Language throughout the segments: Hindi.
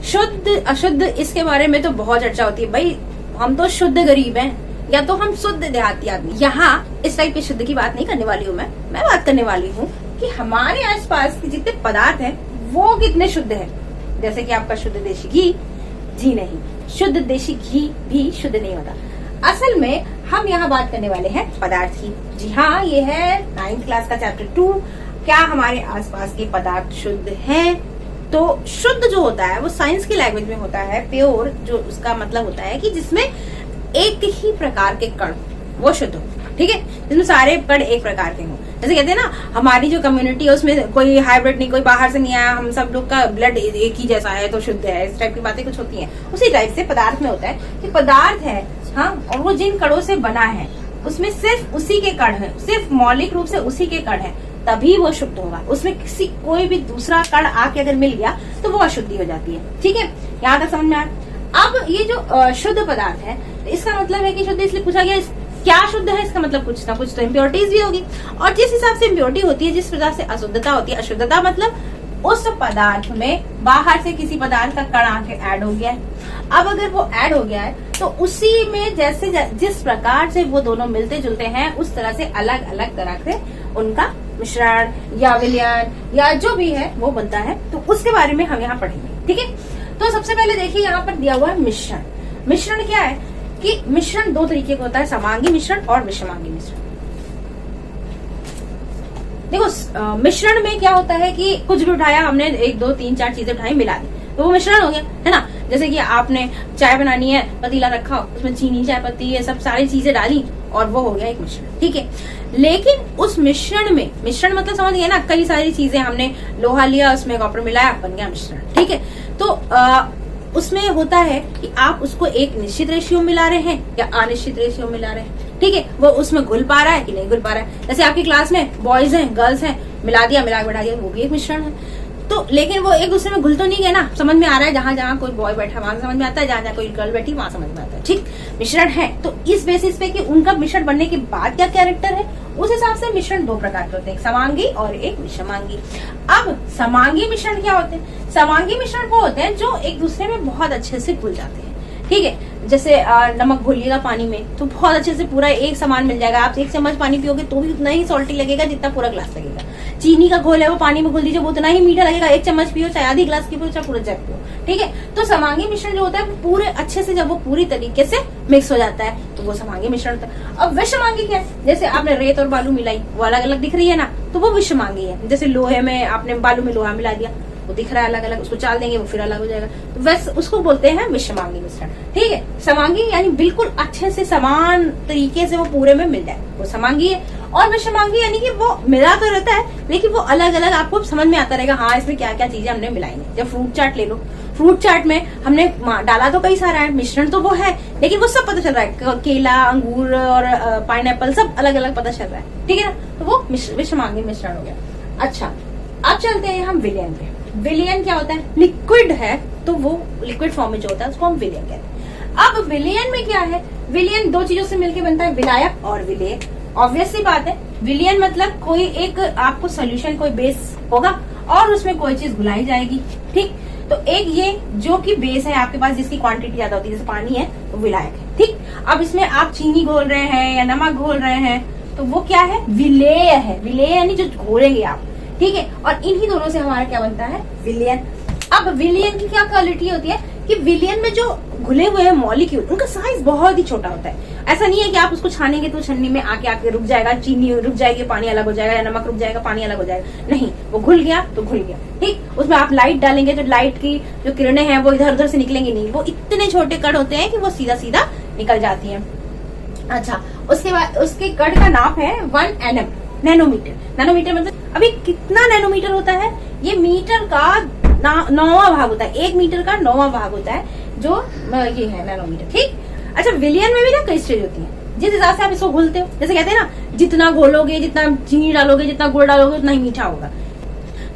शुद्ध अशुद्ध इसके बारे में तो बहुत चर्चा होती है भाई। हम तो शुद्ध गरीब हैं या तो हम शुद्ध देहाती आदमी। यहाँ इस टाइप के शुद्ध की बात नहीं करने वाली हूँ मैं बात करने वाली हूँ कि हमारे आसपास के जितने पदार्थ हैं वो कितने शुद्ध हैं। जैसे कि आपका शुद्ध देशी घी, जी नहीं, शुद्ध देशी घी भी शुद्ध नहीं होता। असल में हम यहाँ बात करने वाले हैं पदार्थ की। जी हाँ, ये है 9th क्लास का चैप्टर 2। क्या हमारे आसपास के पदार्थ शुद्ध हैं? तो शुद्ध जो होता है वो साइंस की लैंग्वेज में होता है प्योर, जो उसका मतलब होता है कि जिसमें एक ही प्रकार के कण वो शुद्ध हो, ठीक है, जिसमें सारे कण एक प्रकार के हों। जैसे कहते हैं ना, हमारी जो कम्युनिटी है उसमें कोई हाइब्रिड नहीं, कोई बाहर से नहीं आया, हम सब लोग का ब्लड एक ही जैसा है तो शुद्ध है, इस टाइप की बातें कुछ होती हैं। उसी टाइप से पदार्थ में होता है कि पदार्थ है, हाँ, और वो जिन कणों से बना है उसमें सिर्फ उसी के कण है, सिर्फ मौलिक रूप से उसी के कण है, तभी वो शुद्ध होगा। उसमें किसी कोई भी दूसरा कण आके अगर मिल गया तो वो अशुद्धि हो जाती है। ठीक है, यहाँ तक समझ में आया। अब ये जो शुद्ध पदार्थ है, इसका मतलब है कि शुद्ध इसलिए पूछा गया, क्या शुद्ध है, इसका मतलब कुछ ना कुछ तो इम्प्योरिटीज भी होगी। और जिस हिसाब से इम्प्योरिटी होती है, जिस प्रकार से अशुद्धता होती है, अशुद्धता मतलब उस पदार्थ में बाहर से किसी पदार्थ का कण आके ऐड हो गया है। अब अगर वो ऐड हो गया है तो उसी में जैसे जिस प्रकार से वो दोनों मिलते जुलते हैं उस तरह से अलग अलग तरह से उनका मिश्रण या विलयन या जो भी है वो बनता है। तो उसके बारे में हम यहाँ पढ़ेंगे। ठीक है, तो सबसे पहले देखिए यहाँ पर दिया हुआ है मिश्रण। मिश्रण क्या है कि मिश्रण दो तरीके का होता है, समांगी मिश्रण और विषमांगी मिश्रण। देखो मिश्रण में क्या होता है कि कुछ भी उठाया हमने, 1 2 3 4 चीजें उठाई, मिला दी तो वो मिश्रण हो गया, है ना। जैसे कि आपने चाय बनानी है, पतीला रखा, उसमें चीनी, चाय पत्ती, ये सब सारी चीजें डाली और वो हो गया एक मिश्रण। ठीक है, लेकिन उस मिश्रण में, मिश्रण मतलब समझ गए ना, कई सारी चीजें, हमने लोहा लिया, उसमें कॉपर मिलाया, बन गया मिश्रण। ठीक है, तो उसमें होता है कि आप उसको एक निश्चित रेशियो मिला रहे हैं या अनिश्चित रेशियो मिला रहे हैं। ठीक है, वो उसमें घुल पा रहा है कि नहीं घुल पा रहा है। जैसे आपकी क्लास में बॉयज हैं, गर्ल्स हैं, मिला दिया, मिला के बैठा दिया, वो भी एक मिश्रण है। तो लेकिन वो एक दूसरे में घुल तो नहीं गया ना, समझ में आ रहा है, जहां जहां कोई बॉय बैठा वहां समझ में आता है, जहां जहां कोई गर्ल बैठी वहां समझ में आता है। ठीक, मिश्रण है। तो इस बेसिस पे कि उनका मिश्रण बनने के बाद क्या कैरेक्टर है, उस हिसाब से मिश्रण दो प्रकार के होते हैं, समांगी और एक विषमांगी। अब समांगी मिश्रण क्या होते हैं? समांगी मिश्रण वो होते हैं जो एक दूसरे में बहुत अच्छे से घुल जाते हैं। ठीक है, जैसे नमक घोलिएगा पानी में तो बहुत अच्छे से पूरा एक समान मिल जाएगा। आप 1 चम्मच पानी पियोगे तो भी उतना ही सॉल्टी लगेगा जितना पूरा ग्लास लगेगा। चीनी का घोल है वो पानी में घोल दीजिए, वो उतना ही मीठा लगेगा। 1 चम्मच पियो, चाहे आधी गिलास की पियो, चाहे पूरा जग पियो। ठीक है, तो समांगी मिश्रण जो होता है वो पूरे अच्छे से, जब वो पूरी तरीके से मिक्स हो जाता है तो वो समांगी मिश्रण होता है। अब विषमांगी क्या है? जैसे आपने रेत और बालू मिलाई, वो अलग अलग दिख रही है ना, तो वो विषमांगी है। जैसे लोहे में आपने बालू में लोहा मिला दिया, वो दिख रहा है अलग अलग, उसको चाल देंगे वो फिर अलग हो जाएगा, तो वैसे उसको बोलते हैं विषमांगी मिश्रण। ठीक है, समांगी यानी बिल्कुल अच्छे से समान तरीके से वो पूरे में मिल जाए, वो समांगी है। और विषमांगी यानी कि वो मिला तो रहता है लेकिन वो अलग अलग आपको समझ में आता रहेगा, हाँ इसमें क्या क्या चीजें हमने मिलाई है। जब फ्रूट चाट ले लो, फ्रूट चाट में हमने डाला तो कई सारा है, मिश्रण तो वो है, लेकिन वो सब पता चल रहा है, केला, अंगूर और पाइनएप्पल सब अलग अलग पता चल रहा है। ठीक है ना, तो वो विषमांगी मिश्रण हो गया। अच्छा, अब चलते हैं हम विलयन पे। विलयन क्या होता है? लिक्विड है तो वो लिक्विड फॉर्म में जो होता है उसको हम विलयन कहते हैं। अब विलयन में क्या है? विलयन दो चीजों से मिलकर बनता है, विलायक और विलेय। ऑब्वियस सी बात है, विलयन मतलब कोई एक आपको सोल्यूशन, कोई बेस होगा और उसमें कोई चीज घुलाई जाएगी। ठीक, तो एक ये जो कि बेस है आपके पास, जिसकी क्वांटिटी ज्यादा होती है, जैसे पानी है तो विलायक है। ठीक, अब इसमें आप चीनी घोल रहे हैं या नमक घोल रहे हैं तो वो क्या है? विलेय है। विलेय यानी जो घोलेंगे आप। ठीक है, और इन्हीं दोनों से हमारा क्या बनता है? विलयन। अब विलयन की क्या क्वालिटी होती है कि विलयन में जो घुले हुए हैं मॉलिक्यूल, उनका साइज बहुत ही छोटा होता है। ऐसा नहीं है कि आप उसको छानेंगे तो छन्नी में आके रुक जाएगा, चीनी रुक जाएगी, पानी अलग हो जाएगा, या नमक रुक जाएगा, पानी अलग हो जाएगा। नहीं, वो घुल गया तो घुल गया। ठीक, उसमें आप लाइट डालेंगे तो लाइट की जो किरणें हैं वो इधर उधर से निकलेंगी नहीं, वो इतने छोटे कण होते हैं कि वो सीधा सीधा निकल जाती है। अच्छा, उसके बाद उसके कण का नाप है 1 nm, नैनोमीटर। नैनोमीटर मतलब अभी कितना नैनोमीटर होता है? ये मीटर का 9वां भाग होता है, 1 मीटर का 9वां भाग होता है जो ये है नैनोमीटर। ठीक, अच्छा, विलयन में भी ना कई स्टेज होती है, जिस हिसाब से आप इसको घोलते हो। जैसे कहते हैं ना, जितना घोलोगे, जितना चीनी डालोगे, जितना गुड़ डालोगे उतना ही मीठा होगा।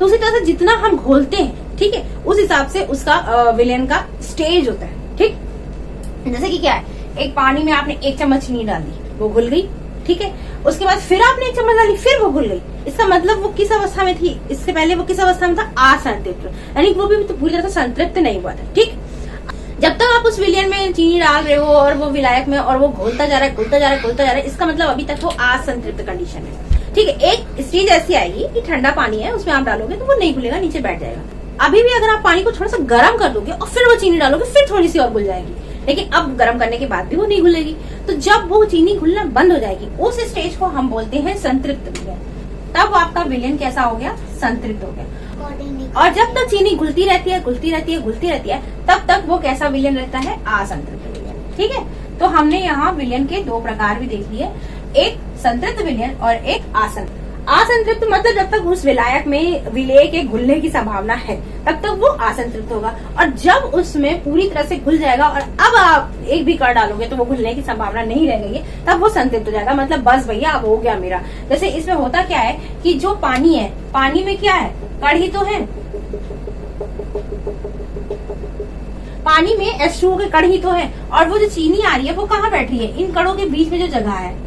तो उसी तरह से जितना हम घोलते हैं, ठीक है, उस हिसाब से उसका विलयन का स्टेज होता है। ठीक, जैसे कि क्या है, एक पानी में आपने 1 चम्मच चीनी डाल दी, वो घुल गई, ठीक है। उसके बाद फिर आपने 1 चम्मच डाली, फिर वो घुल गई। इसका मतलब वो किस अवस्था में थी, इससे पहले वो किस अवस्था में था, असंतृप्त, यानी वो भी तो पूरी तरह से संतृप्त नहीं हुआ था। ठीक, जब तक आप उस विलयन में चीनी डाल रहे हो और वो विलायक में, और वो घुलता जा रहा है, घुलता जा रहा है, घुलता जा रहा है, इसका मतलब अभी तक वो असंतृप्त कंडीशन है। ठीक है, एक स्टेज ऐसी आएगी कि ठंडा पानी है, उसमें आप डालोगे तो वो नहीं घुलेगा, नीचे बैठ जाएगा। अभी भी अगर आप पानी को थोड़ा सा गर्म कर दोगे और फिर वो चीनी डालोगे, फिर थोड़ी सी और घुल जाएगी, लेकिन अब गर्म करने के बाद भी वो नहीं घुलेगी। तो जब वो चीनी घुलना बंद हो जाएगी, उस स्टेज को हम बोलते हैं संतृप्त विलयन। तब आपका विलयन कैसा हो गया, संतृप्त हो गया। और जब तक चीनी घुलती रहती है, घुलती रहती है, घुलती रहती है, तब तक वो कैसा विलयन रहता है, असंतृप्त विलयन। ठीक है, तो हमने यहाँ विलयन के 2 प्रकार भी देख लिए, एक संतृप्त विलयन और एक असंतृप्त। असंतृप्त मतलब जब तक उस विलायक में विलेय के घुलने की संभावना है तब तक वो असंतृप्त होगा, और जब उसमें पूरी तरह से घुल जाएगा और अब आप एक भी कण डालोगे तो वो घुलने की संभावना नहीं रह गई, तब वो संतृप्त हो जाएगा। मतलब बस भैया अब हो गया मेरा। जैसे इसमें होता क्या है कि जो पानी है, पानी में क्या है, कण ही तो है, पानी में H2O के कण ही तो है, और वो जो चीनी आ रही है वो कहाँ बैठ रही है, इन कणों के बीच में जो जगह है।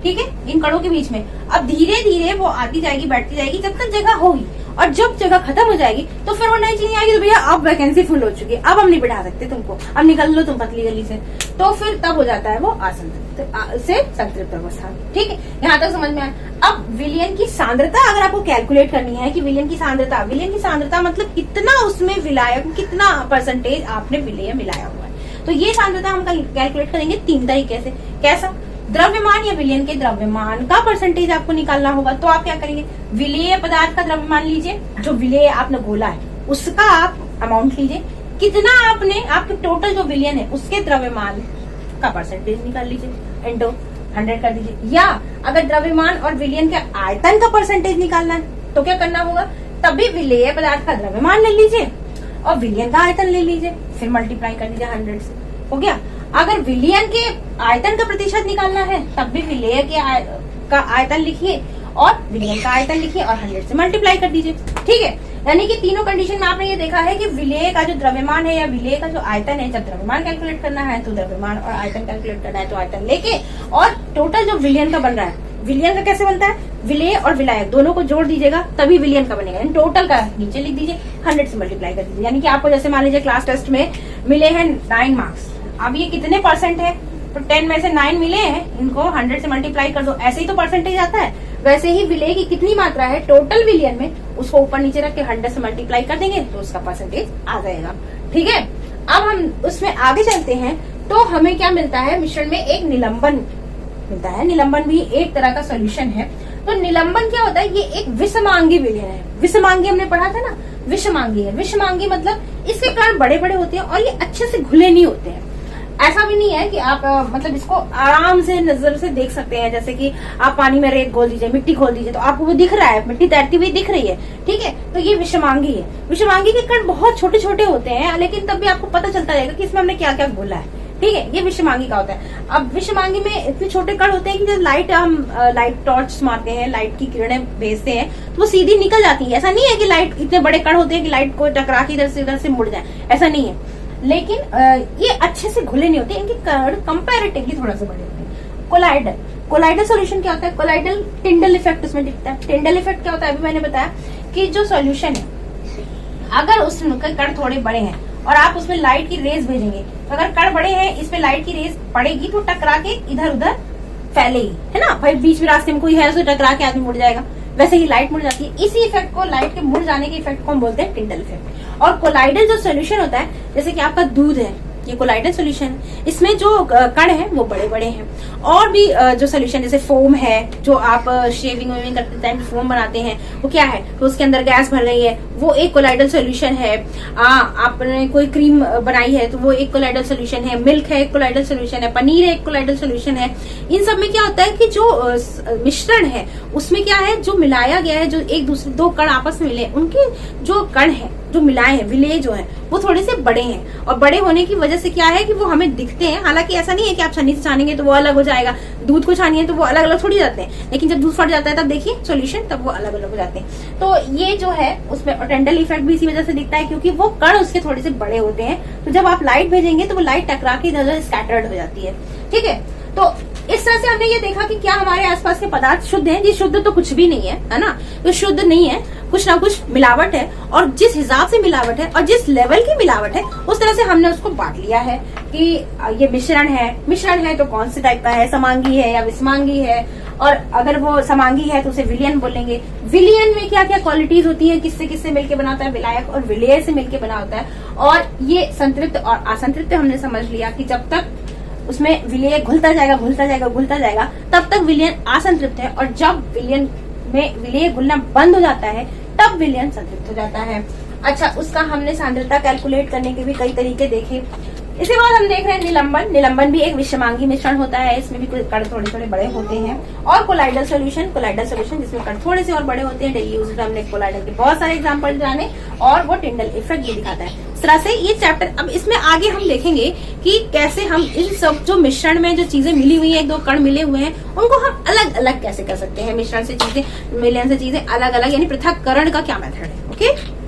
ठीक है, इन कणों के बीच में अब धीरे धीरे वो आती जाएगी, बैठती जाएगी, जब तक जगह होगी, और जब जगह खत्म हो जाएगी तो फिर वो नई चीनी आएगी, तो भैया अब वैकेंसी फुल हो चुकी है, अब हम नहीं बिठा सकते तुमको, अब निकल लो तुम पतली गली से। तो फिर तब हो जाता है वो असंतृप्त से संतृप्त अवस्था। ठीक है, यहाँ तक समझ में आया। अब विलयन की सांद्रता अगर आपको कैलकुलेट करनी है कि विलयन की सांद्रता मतलब कितना उसमें विलायक, कितना परसेंटेज आपने विलेय मिलाया हुआ है, तो ये सांद्रता हम कैलकुलेट करेंगे 3 तरीके से। कैसा, द्रव्यमान या विलयन के द्रव्यमान का परसेंटेज आपको निकालना होगा। तो आप क्या करेंगे, विलेय पदार्थ का द्रव्यमान लीजिए, जो विलेय आपने घोला है उसका आप अमाउंट लीजिए, कितना आपने, आपके टोटल जो विलयन है उसके द्रव्यमान का परसेंटेज निकाल लीजिए, इंटू 100 कर दीजिए। या अगर द्रव्यमान और विलयन के आयतन का परसेंटेज निकालना है तो क्या करना होगा, तभी विलेय पदार्थ का द्रव्यमान ले लीजिए और विलयन का आयतन ले लीजिए, फिर मल्टीप्लाई कर दीजिए 100 से, हो गया। अगर विलयन के आयतन का प्रतिशत निकालना है तब भी विलेय के का आयतन लिखिए और विलयन का आयतन लिखिए और 100 से मल्टीप्लाई कर दीजिए। ठीक है, यानी कि तीनों कंडीशन में आपने ये देखा है कि विलेय का जो द्रव्यमान है या विलेय का जो आयतन है, जब द्रव्यमान कैलकुलेट करना है तो द्रव्यमान, और आयतन कैलकुलेट करना है तो आयतन लेके, और टोटल जो विलयन का बन रहा है, विलयन का कैसे बनता है, विलेय और विलायक दोनों को जोड़ दीजिएगा तभी विलयन का बनेगा। टोटल का नीचे लिख दीजिए, 100 से मल्टीप्लाई कर दीजिए। यानी कि आपको जैसे मान लीजिए क्लास टेस्ट में मिले हैं 9 मार्क्स, अब ये कितने परसेंट है, तो 10 में से 9 मिले हैं, इनको 100 से मल्टीप्लाई कर दो, ऐसे ही तो परसेंटेज आता है। वैसे ही विलेय की कितनी मात्रा है टोटल विलयन में, उसको ऊपर नीचे रख के 100 से मल्टीप्लाई कर देंगे तो उसका परसेंटेज आ जाएगा। ठीक है, अब हम उसमें आगे चलते हैं तो हमें क्या मिलता है, मिश्रण में एक निलंबन मिलता है। निलंबन भी एक तरह का सोल्यूशन है। तो निलंबन क्या होता है, ये एक विषमांगी विलयन है। विषमांगी हमने पढ़ा था ना, विषमांगी है। विषमांगी मतलब इसके कण बड़े बड़े होते हैं और ये अच्छे से घुले नहीं होते हैं। ऐसा भी नहीं है कि आप मतलब इसको आराम से नजर से देख सकते हैं, जैसे कि आप पानी में रेत घोल दीजिए, मिट्टी घोल दीजिए तो आपको वो दिख रहा है, मिट्टी तैरती हुई दिख रही है। ठीक है, तो ये विषमांगी है। विषमांगी के कण बहुत छोटे छोटे होते हैं, लेकिन तब भी आपको पता चलता रहेगा कि इसमें हमने क्या क्या घोला है। ठीक है, ये विषमांगी का होता है। अब विषमांगी में इतने छोटे कण होते हैं कि जब लाइट, हम लाइट टॉर्च मारते हैं, लाइट की किरणें भेजते हैं तो वो सीधी निकल जाती है। ऐसा नहीं है कि लाइट, इतने बड़े कण होते हैं कि लाइट को टकरा के इधर से मुड़ जाए, ऐसा नहीं है। लेकिन ये अच्छे से घुले नहीं होते, इनके कण कंपैरेटिवली थोड़ा सा बड़े होते हैं। कोलाइडल, कोलाइडल सॉल्यूशन क्या होता है, कोलाइडल टिंडल इफेक्ट उसमें दिखता है। टिंडल इफेक्ट क्या होता है, अभी मैंने बताया कि जो सॉल्यूशन है, अगर उसमें कण थोड़े बड़े हैं और आप उसमें लाइट की रेज भेजेंगे, तो अगर कण बड़े हैं, इसमें लाइट की रेज पड़ेगी तो टकरा के इधर उधर फैलेगी, है ना भाई। बीच में रास्ते में कोई है तो टकरा के आदमी मुड़ जाएगा, वैसे ही लाइट मुड़ जाती है। इसी इफेक्ट को, लाइट के मुड़ जाने के इफेक्ट को हम बोलते हैं टिंडल इफेक्ट। और कोलाइडल जो सोल्यूशन होता है, जैसे कि आपका दूध है, ये कोलाइडल सोल्यूशन है। इसमें जो कण है वो बड़े बड़े हैं। और भी जो सोल्यूशन, जैसे फोम है, जो आप शेविंग वेविंग करते टाइम फोम बनाते हैं, वो क्या है, तो उसके अंदर गैस भर रही है, वो एक कोलाइडल सोल्यूशन है। आपने कोई क्रीम बनाई है तो वो एक कोलाइडल सोल्यूशन है। मिल्क है, एक कोलाइडल सोल्यूशन है। पनीर है, एक कोलाइडल सोल्यूशन है। इन सब में क्या होता है कि जो मिश्रण है उसमें क्या है, जो मिलाया गया है, जो एक दूसरे दो कण आपस में मिले, उनके जो कण है जो मिलाए हैं, विलेय जो है, वो थोड़े से बड़े हैं। और बड़े होने की वजह से क्या है कि वो हमें दिखते हैं। हालांकि ऐसा नहीं है कि आप छन्नी से छानेंगे तो वो अलग हो जाएगा, दूध को छानिए तो वो अलग अलग थोड़ी जाते हैं, लेकिन जब दूध फट जाता है तब देखिए सॉल्यूशन, तब वो अलग अलग हो जाते हैं। तो ये जो है उसमें टिंडल इफेक्ट भी इसी वजह से दिखता है, क्योंकि वो कण उसके थोड़े से बड़े होते हैं। तो जब आप लाइट भेजेंगे तो वो लाइट टकरा के इधर उधर स्कैटर्ड हो जाती है। ठीक है, तो इस तरह से हमने ये देखा कि क्या हमारे आसपास के पदार्थ शुद्ध हैं। जी शुद्ध तो कुछ भी नहीं है ना, तो शुद्ध नहीं है, कुछ ना कुछ मिलावट है, और जिस हिसाब से मिलावट है और जिस लेवल की मिलावट है उस तरह से हमने उसको बांट लिया है कि ये मिश्रण है तो कौन से टाइप का है, समांगी है या विषमांगी है, और अगर वो समांगी है तो उसे विलयन बोलेंगे। विलयन में क्या क्या क्वालिटीज होती है, किससे किससे मिलकर बना होता है, विलायक और विलेय से मिलकर बना होता है। और ये संतृप्त और असंतृप्त हमने समझ लिया कि जब तक उसमें विलेय घुलता जाएगा तब तक विलयन असंतृप्त है, और जब विलयन में विलेय घुलना बंद हो जाता है तब विलयन संतृप्त हो जाता है। अच्छा, उसका हमने सांद्रता कैलकुलेट करने के भी कई तरीके देखे। इसके बाद हम देख रहे हैं निलंबन। निलंबन भी एक विषमांगी मिश्रण होता है, इसमें भी कण थोड़े थोड़े बड़े होते हैं। और कोलाइडल सॉल्यूशन जिसमें कण थोड़े से और बड़े होते हैं। डेली यूज में हमने कोलाइडल के बहुत सारे एग्जांपल जाने, और वो टिंडल इफेक्ट भी दिखाता है। इस तरह से ये चैप्टर, अब इसमें आगे हम देखेंगे कि कैसे हम इन सब जो मिश्रण में जो चीजें मिली हुई है, एक दो कण मिले हुए हैं, उनको हम अलग अलग कैसे कर सकते हैं। मिश्रण से चीजें, मिलन से चीजें अलग अलग, यानी पृथक्करण का क्या मेथड है। ओके।